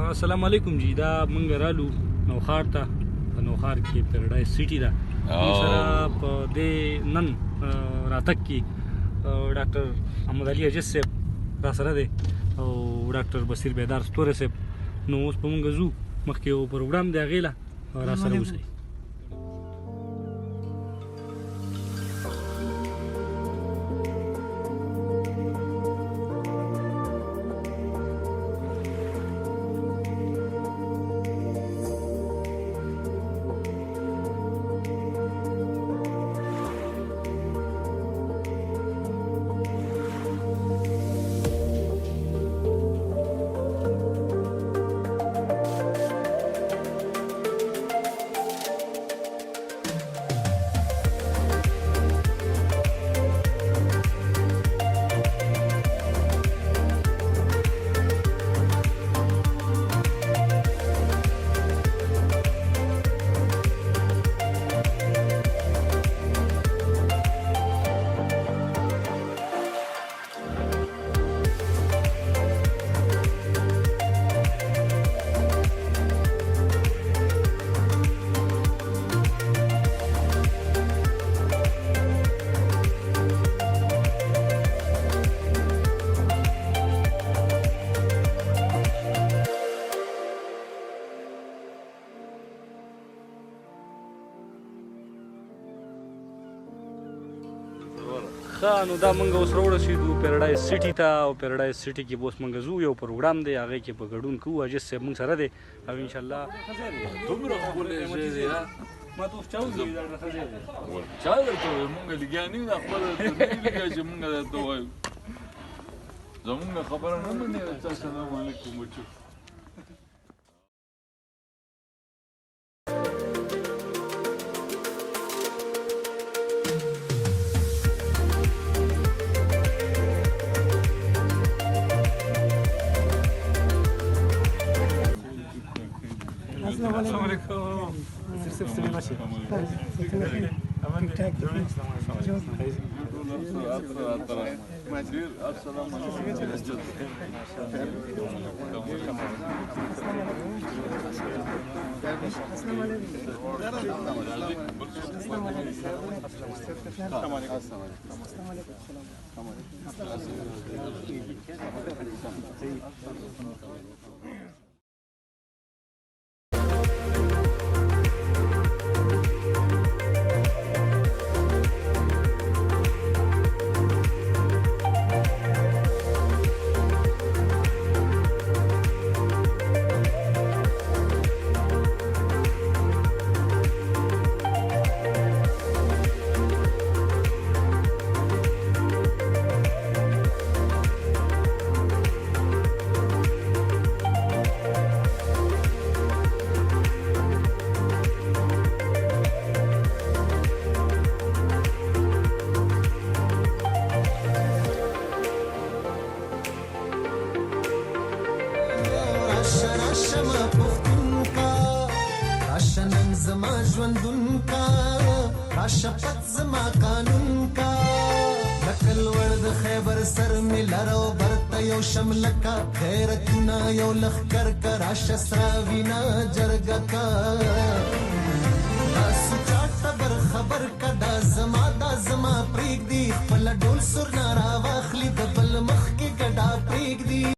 السلام علیکم جی. دا مونږ رالو نوخار ته. په نوخار کې پیراډایز سیټي ده. موږ سره په دې نن راتګ کې ډاکټر محمد علي اجز صاحب را سره دی او ډاکټر بصیر بیدار ستوری صاحب. نو اوس به مونږ ځو مخکې یو پروګرام دی هغې له را سره اوسئ. ښه نو دا مونږ اوس راورسېدو پیراډایز سیټي ته او پیراډایز سیټي کې به اوس مونږ ځو یو پروګرام دی هغې کې به ګډون کوو. اجز صاحب مونږ سره دی او انشاءالله دومره ښکلی ځای دی ما ته اوس چا وویل دا ښه ځای دی. چا درته وویل مونږ لګیا نه یو دا خپله درته نه یو لګیا چې مونږ درته ووایو. زمونږ خبره نه منې. السلام علیکم بچو. السلام علیکم. صرف سلیم ماشي. زما ژوندون کا راشپت زما قانون کا نکل ورد خیبر سر می لرو برتا یو شملکا غیرتنا یو لخکر کا راشسرا وینا جرگا کا تاسو چاٹا بر خبر کا دا زما پریگ دی خپل ډول سر نارا واخلی د